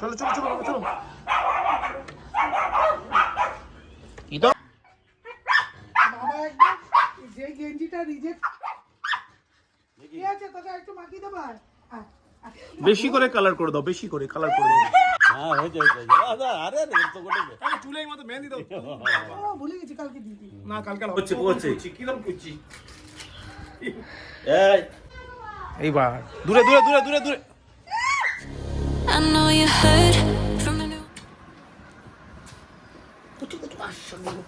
চলো চলো চলো চলো কি তো বাবা একদম যে গেঞ্জিটা রিজেক্ট কি আছে তোকে একটু মাখিয়ে দেবো বেশি করে কালার করে দাও, বেশি করে কালার করে দাও। হ্যাঁ হয়ে যায় আরে আরে তো কোটে আমি চুলের মতো মেহেন্দি দাও। ও ভুলে গেছি কালকে দিদি না কালকে হচ্ছে হচ্ছে কিরম করছি এই এইবার দূরে দূরে দূরে দূরে দূরে I know you heard from the new. কুচু কুচু বাসাগুলো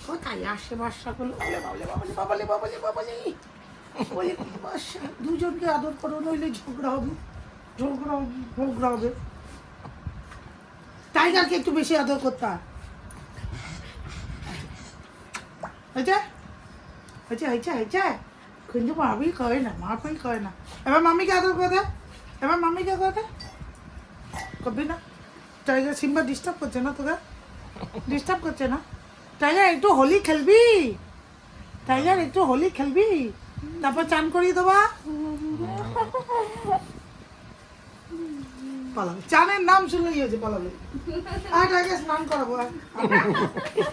কোথায় আসে বাসাগুলো বাবলে বাবলে বাবলে বাবলে বাবলে ওই বাসা দুজনকে আদর করো নইলে ঝগড়া হবে ঝগড়া হবে টাইগারকে একটু বেশি আদর করতে হয়েছে কিন্তু মামি করে না এবার মামিকে আদর করে দে এবার মামিকে করে দে করবি না টাইগার সিম্বা ডিস্টার্ব করছে না তোকে ডিস্টার্ব করছে না টাইগার একটু হোলি খেলবি তারপর চান করিয়ে দেবা পালাবে চানের নাম শুনলেই হয়েছে পালাবে আর টাইগার স্নান করাবো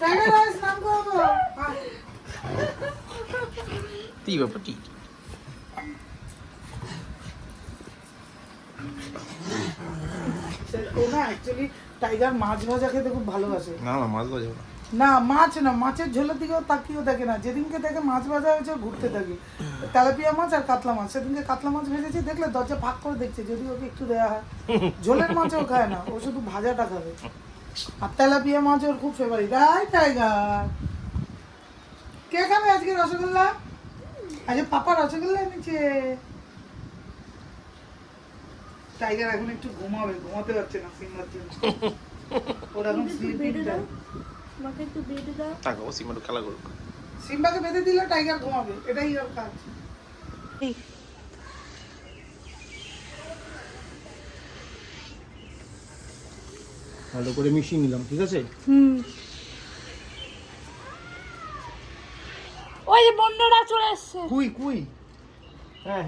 টাইগার স্নান করাবো কি ব্যাপার কি ও না অ্যাকচুয়ালি টাইগার মাছ ভাজা খেতে খুব ভালোবাসে না না মাছ ভাজা না মাছের ঝোলের দিকেও তাকিয়েও দেখে না যেদিনকে দেখে মাছ ভাজা হয়েছে ঘুরতে থাকে তেলাপিয়া মাছ আর কাতলা মাছ সেদিনকে কাতলা মাছ ভেজেছে দেখলে দরজা ফাঁক করে দেখছে যদি ওকে একটু দেওয়া হয় ঝোলের মাছও খায় না ও শুধু ভাজাটা খাবে আর তেলাপিয়া মাছ ওর খুব ফেভারিট টাইগার কে খাবে আজকে রসগোল্লা আজকে পাপা রসগোল্লা এনেছে টাইগার এখন একটু ঘুমাতে পারছে না সিম্বার জন্য ওর এখন স্লিপিং টাইম টাকা ও সিমাটো খেলা করুক সিম্বাকে বেঁধে দিলে টাইগার ঘুমাবে এটাই ওর কাজ ভালো করে মিশিয়ে নিলাম, ঠিক আছে? ওই যে বন্ধুরা চলে এসছে কুই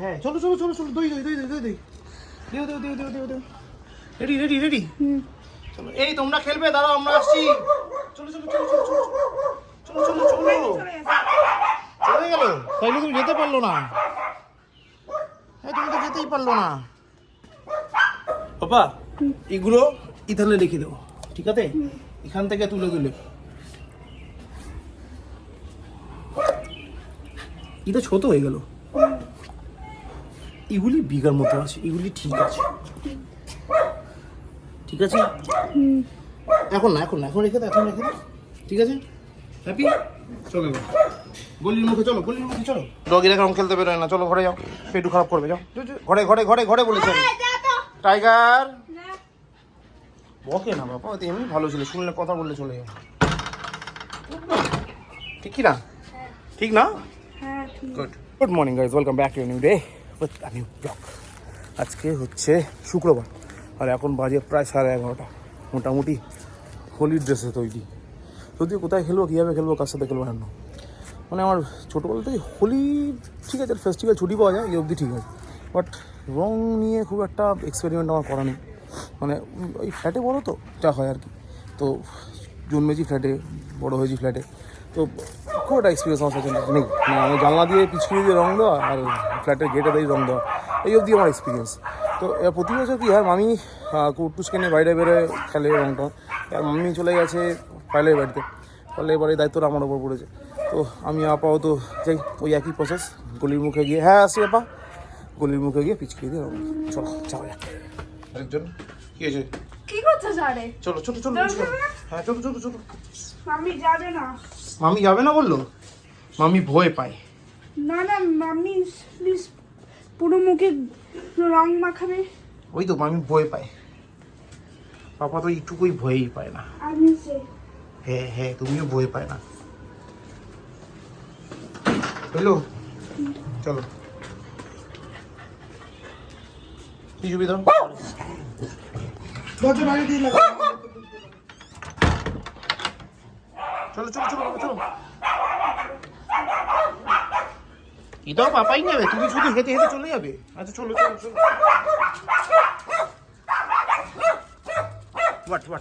হ্যাঁ চলো চলো চলো চলো দই রেডি চলো এই তোমরা খেলবে দাদা আমরা আসছি চলো চলো চলো চলো চলো চলো চলো চলে গেল তাইলে তুমি যেতে পারলো না তুমি তো যেতেই পারলো না পাপা এগুলো ইথানে লিখে দেবো, ঠিক আছে? এখান থেকে তুলে এটা ছোট হয়ে গেল, এগুলি বিঘার মতো আছে, এগুলি ঠিক আছে এখন রেখে দাও ঠিক আছে? হ্যাপি? চলো গলির মুখে চলো ডগিরা কেমন খেলতে বেরোয় না, চলো ঘরে যাও, পেটু খারাপ করবে, যাও ঘরে বলেছে টাইগার বকে না বাবা, এমনি ভালো ছিল, শুনলে কথা বললে চলে যাও, ঠিক না? Good morning guys, welcome back to new day with a new blog. আজকে হচ্ছে শুক্রবার আর এখন বাজে প্রায় 11:30, মোটামুটি হোলির ড্রেসে তৈরি, যদিও কোথায় খেলবো, কীভাবে খেলবো, কার সাথে খেলবো জানো, মানে আমার ছোটোবেলাতেই হোলি ঠিক আছে, ফেস্টিভ্যাল ছুটি পাওয়া যায় এই অবধি ঠিক আছে, বাট রং নিয়ে খুব একটা এক্সপেরিমেন্ট আমার করা নেই, মানে ওই ফ্ল্যাটে বড়ো তো যা হয় আর কি, তো জন্মেছি ফ্ল্যাটে, বড়ো হয়েছি ফ্ল্যাটে, তো খুব একটা এক্সপিরিয়েন্স আমার সাথে নেই, মানে জানলা দিয়ে পিছনে দিয়ে রং দেওয়া আর ফ্ল্যাটের গেটে দিয়ে রং দেওয়া, এই অবধি আমার এক্সপিরিয়েন্স। তো প্রতি বছর কী হয়, মামি কুটুসকে নিয়ে বাইরে বেরোয় খেলে রংটা, আর মামি চলে গেছে পাইলের বাড়িতে, পাইলে বাড়ির দায়িত্বটা আমার ওপর পড়েছে, তো আমি আপাতত যাই ওই একই প্রসেস, গলির মুখে গিয়ে আসি গলির মুখে গিয়ে পিচকিয়ে দিয়ে চলো যাওয়া যাক। আরেকজন কি হয়েছে, কি করছিস আরে চলো হ্যাঁ চলো মাম্মি যাবে না মামি যাবে না বললো, মামি ভয় পায়, না মাম্মি প্লিজ পুরো মুখে রং মাখাবে, ওই তো মামি ভয় পায়, পাপা তো একটুকুই ভয়ই পায় না, আমি সে হ্যাঁ তুমিও ভয় পায় না, বুঝলো? চলো কি সুবিধা দরজা বাইরে দিয়ে লাগা চলো কি তো পাপাই নেবে, তুমি শুধু হেঁটে চলে যাবে, আচ্ছা চলো What? দেখো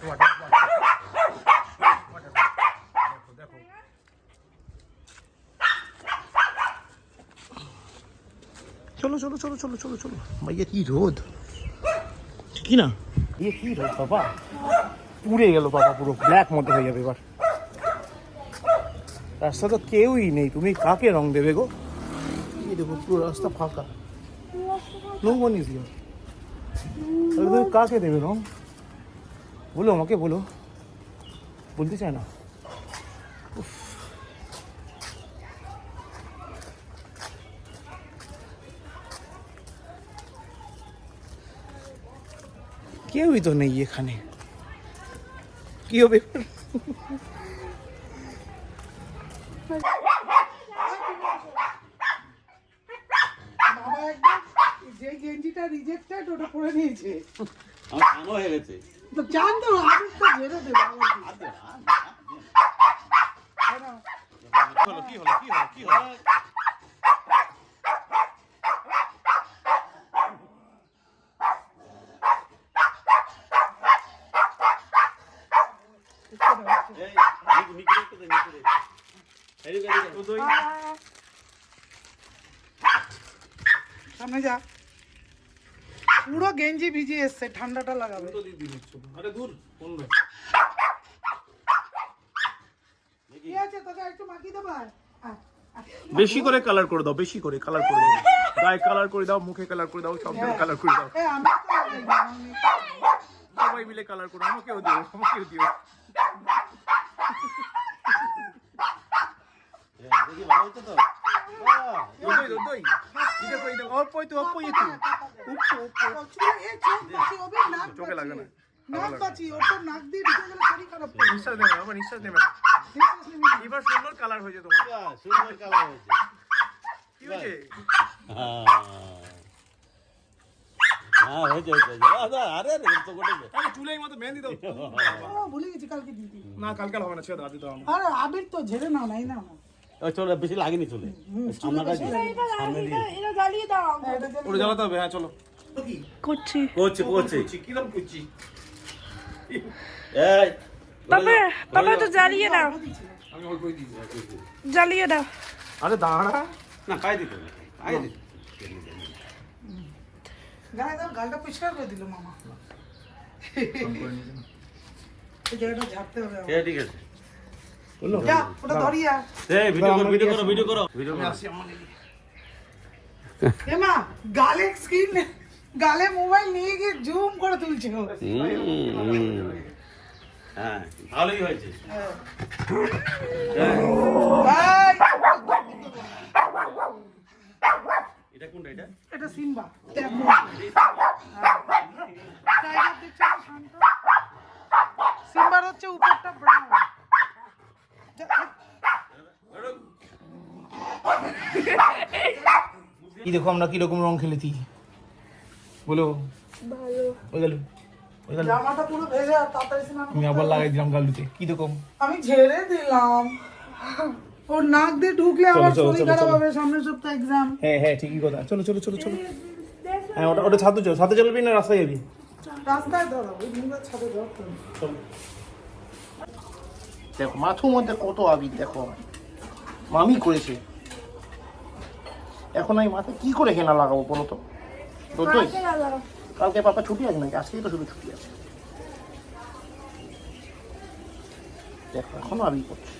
চলো ভাইয়া কি রোদ কি না ये কি রোদ বাবা পুড়ে গেল বাবা পুরো ব্ল্যাক মতো হয়ে যাবে এবার রাস্তা তো কেউই নেই তুমি কাকে রং দেবে গো এই দেখো পুরো রাস্তা ফাঁকা নো ওয়ান ইজ হিয়ার তুমি কাকে দেবে রং বলো আমাকে বলো বলতে চায় না কেউই তো নেই এখানে কি হবে বাবা একদম যে গেঞ্জিটা রিজেক্টেড ওটা পরে নিয়েছে আমার কানো হয়ে গেছে তো চান তো আমি তো ঝেড়ে দেবো কি হলো সামনে যা পুরো গেঞ্জি ভিজে এসছে ঠান্ডাটা লাগাবে আরে দূর কোন কি আছে তোকে একটু মাখিয়ে দেবো বেশি করে কালার করে দাও গায়ে কালার করে দাও মুখে কালার করে দাও সব জায়গায় কালার করে দাও আমি তো লাগাইনি, সবাই মিলে কালার করো আমাকেও দিও দেখি ভালো হচ্ছে তো দই এই দেখো অল্পই তো উপ্পু চুলে এ চোখ বাঁচি, ওবে নাক চোখে লাগবে না নাক বাঁচি, ওর তো নাক দিয়ে ঢুকে গেলে শরীর খারাপ করবে। নিঃশ্বাস নেবে না বাবা নিঃশ্বাস নেবে না নিঃশ্বাস নিবি না। এবার সুন্দর কালার হয়েছে তোমার সুন্দর কালার হয়েছে কি হয়েছে হ্যাঁ হয়েছে আরে তো গোটে আমি চুলের মতো মেহেন্দি দাও ও, ভুলে গেছি কালকে দিদি। না কালকে হবে না ছেড়ে দাও দিতে হবে আরে আবির তো ঝেড়ে নাও নাই না ওই চলে বেশি লাগেনি চলে সামনাটা সামনে দিয়ে এটা জ্বালিয়ে দাও ওটা জ্বালাতে হবে হ্যাঁ চলো করছি করছে কিরম করছি এই বাবা তো জ্বালিয়ে দাও আমি অল্পই দিয়েছি জ্বালিয়ে দাও আরে দাঁড়া না খাই দিতে খাই দিতে গায়ে দাও, গালটা পরিষ্কার করে দিল মামা। এই জায়গাটা ঝাড়তে হবে আমার। ঠিক আছে বললো যা, ওটা ধরিয়া। এই ভিডিও করো এ মা, গালে স্ক্রিন গালে মোবাইল নিয়ে গিয়ে জুম করে তুলছে ও। হ্যাঁ ভালোই হয়েছে ভাই, এটা কোনটা এটা এটা সিম্বা। দেখো। টাইগার দেখছো না, শান্ত। সিম্বার হচ্ছে উপরটা ব্রাউন। কি দেখো আমরা কিরকম রং খেলেছি বলো ভালো ওই গেল জামাটা পুরো ভেজে আর তাড়াতাড়ি স্নান আমি আবার লাগাই দিলাম গালুতে কি রকম আমি ঝেড়ে দিলাম। ওর নাক দিয়ে ঢুকলে আবার চলো, শরীর চলো, খারাপ চলো। হবে, সামনের সপ্তাহে এক্সাম। হ্যাঁ ঠিকই কথা চলো হ্যাঁ ওটা ছাদে চলবি না রাস্তায় যাবি রাস্তায় ধরো, ওই মুখের ছাদে ধরো। দেখো মাথুর মধ্যে কত আবির দেখো মামি করেছে এখন আমি মাথায় কি করে হেনা লাগাবো বলো তো দই কালকে পাপা ছুটি আছে নাকি আজকেই তো শুধু ছুটি আছে দেখো এখনো আবির করছে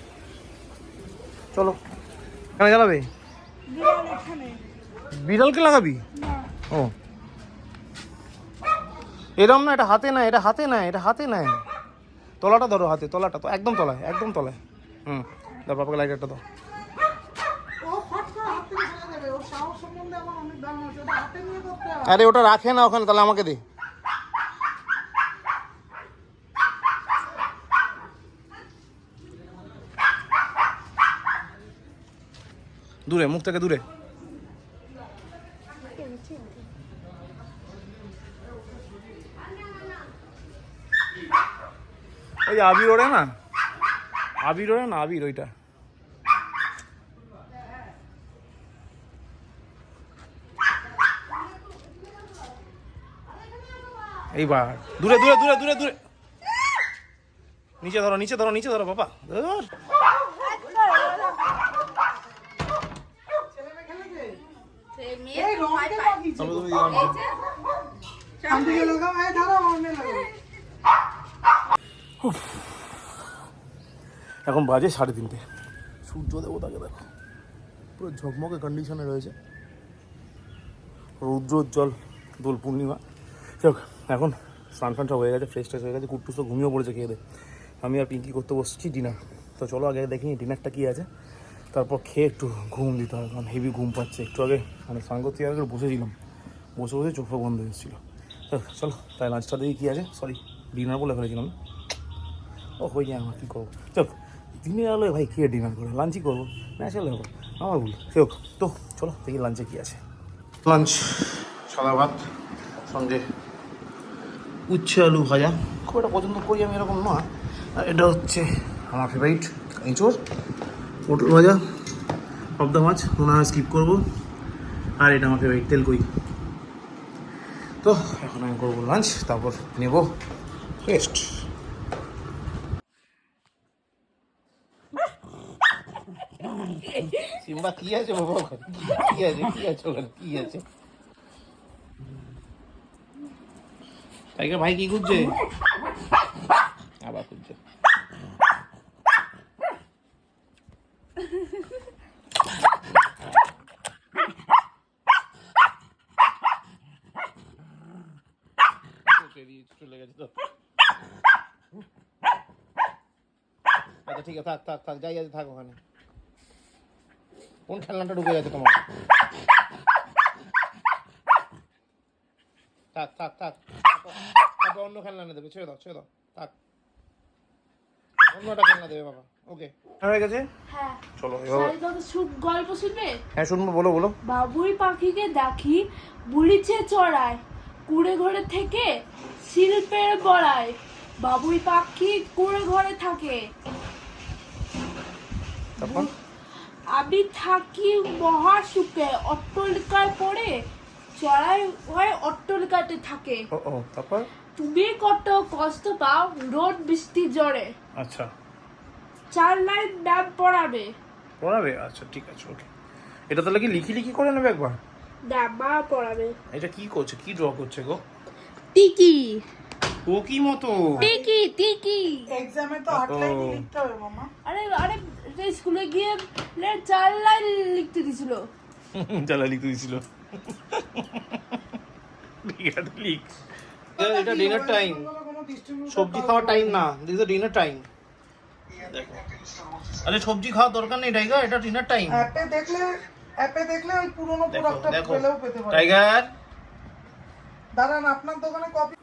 চলো এখানে জ্বালাবে বিড়ালকে লাগাবি ও এরম না এটা হাতে নাই তলাটা ধরো হাতে তলাটা তো একদম তলায় দাও বাবাকে লাইটারটা দাও ও ফট করে হাত থেকে ফেলে দেবে। ওর সাহস সম্বন্ধে আমার অনেক ধারণা আছে। ওটা হাতে নিয়ে করতে হয়। আরে ওটা রাখে না ওখানে তাহলে আমাকে দে দূরে মুখ থেকে দূরে ওই আবির ওরে না আবির ওইটা এইবার দূরে নিচে ধরো নিচে ধরো নিচে ধরো বাবা ধর। ছেলে মেয়ে খেলেছে? এই রঙটা লাগিয়েছে। শান্তিকে লাগাও, এই ধরো, অন্য লাগাও। এখন বাজে 3:30। সূর্য দেবতাকে দেখো পুরো ঝকমকে কন্ডিশনে রয়েছে, রৌদ্রোজ্জ্বল দোল পূর্ণিমা। চল এখন স্নান ফান সব হয়ে গেছে, ফ্রেশ ট্রেশ হয়ে গেছে, কুট্টুস তো ঘুমিয়ে পড়েছে খেয়ে দে। আমি আর পিঙ্কি করতে বসছি ডিনার। তো চলো আগে দেখি ডিনারটা কী আছে, তারপর খেয়ে একটু ঘুম দিতে হবে, কারণ হেভি ঘুম পাচ্ছে। একটু আগে মানে স্নান করতে আগে বসেছিলাম, বসে বসে চোখ বন্ধ হয়ে এসেছিলো। চলো তাই লাঞ্চটা দেখি কী আছে, সরি ডিনার বলে ফেলেছিলাম। ও হয়ে যায় আমার, কী করবো। চল দিনের আলোয় ভাই খেয়ে ডিনার করে লাঞ্চই করবো, ন্যাচারাল ব্যাপার, আমার ভুল। সে হোক, তো চলো দেখি লাঞ্চে কী আছে। লাঞ্চ সাদা ভাত সঙ্গে উচ্ছে আলু ভাজা, খুব একটা পছন্দ করি আমি এরকম নয়। আর এটা হচ্ছে আমার ফেভারিট এঁচোড়, পটল ভাজা, পাবদা মাছ মনে হয় স্কিপ করবো, আর এটা আমার ফেভারিট তেলকই। তো এখন আমি করবো লাঞ্চ, তারপর নেব রেস্ট। সিম্বা কি আছে বাবা, কি আছে কি আছে ওখানে কি আছে? টাইগার ভাই কি খুঁজছে? আবার খুঁজছে। চলে গেছে তো। আচ্ছা ঠিক আছে, থাক থাক থাক, যাই আছে থাক ওখানে। কোন খেলনাটা ঢুকে গেছে তোমার? থাক থাক থাক, তারপর অন্য খেলনা এনে দেবে, ছেড়ে দাও ছেড়ে দাও, থাক অন্যটা খেলনা দেবে বাবা। ওকে হয়ে গেছে। হ্যাঁ চলো গল্প শুনবে? হ্যাঁ শুনবো, বলো বলো। বাবুই পাখিকে দেখি বুলিছে চড়ায়, কুড়ে ঘরে থেকে শিল্পের বড়ায়, বাবুই পাখি কুড়ে ঘরে থাকে, তারপর আমি থাকি মহা সুখে, অট্টালিকায় পড়ে চড়াই হয় অট্টালিকাতে থাকে, ও ও তারপর তুমি কত কষ্ট পাও রোদ বৃষ্টি জ্বরে, আচ্ছা 4 লাইন ম্যাম পড়াবে। পড়াবে, আচ্ছা ঠিক আছে ওকে। এটা তাহলে কি লিখি লিখি করে নেবে একবার? না মা পড়াবে। এটা কি করছে, কি ড্র করছে গো? টিকি ও কি মতো টিকি টিকি। এক্সামে তো 8 লাইন লিখতে হবে মামা। আরে আরে স্কুলে গিয়ে 4 লাইন লিখতে দিছিল। জ্বালা লিখতে দিছিল। ঠিক আছে লিখ। এটা ডিনার টাইম, সবজি খাওয়ার টাইম না, দিস ইজ ডিনার টাইম। দেখো আরে সবজি খাওয়ার দরকার নেই টাইগার, এটা ডিনার টাইম। অ্যাপে দেখলে ওই পুরনো প্রোডাক্টটা দেখো পেলেও পেতে পারে। টাইগার দাঁড়ান, আপনার দোকানে কপি।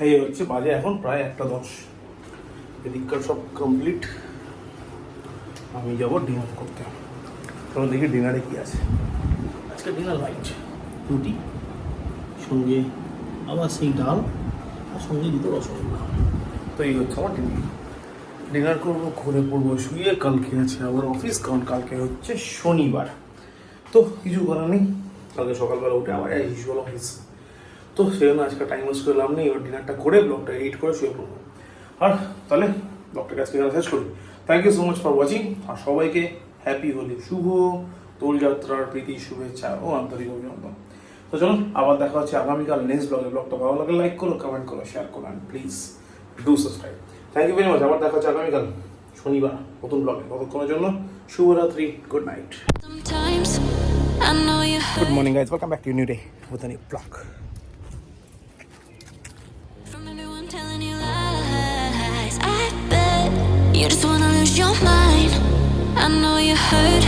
এই হচ্ছে বাজে এখন প্রায় 1:10। এদিককার সব কমপ্লিট, আমি যাবো ডিনার করতে। তখন দেখি ডিনারে কি আছে। আজকে ডিনার লাইট রুটি, সঙ্গে আবার সেই ডাল, আর সঙ্গে দুটো রসগোল্লা। তো এই হচ্ছে আমার ডিনার করবো, ঘুরে পড়বো শুয়ে। কালকে আছে আবার অফিস, কারণ কালকে হচ্ছে শনিবার। তো কিছু করার নেই, কালকে সকালবেলা উঠে আবার ইউজুয়াল অফিস। তো সেজন্য আজকে টাইম ওয়েস্ট করে লাভ নেই, এবার ডিনারটা করে ব্লগটা এডিট করে শুয়ে পড়বো। আর তাহলে ব্লগটাকে আজকে শেষ করি। Thank you so much for watching, আর সবাইকে হ্যাপি হোলি, শুভ দোলযাত্রার প্রীতি শুভেচ্ছা ও আন্তরিক অভিনন্দন। তো চলুন আবার দেখা হচ্ছে আগামীকাল নেক্সট ব্লগে। ব্লগটা ভালো লাগলে লাইক করো, কমেন্ট করো, শেয়ার করো, and please do subscribe. Thank you very much. আবার দেখা হচ্ছে আগামীকাল শনিবার নতুন ব্লগে। ততক্ষণের জন্য শুভরাত্রি, good night. Sometimes I know you hurt Good morning guys, welcome back to a new day with a new vlog. from everyone telling you lies. I bet you just wanna lose your mind. I know you hurt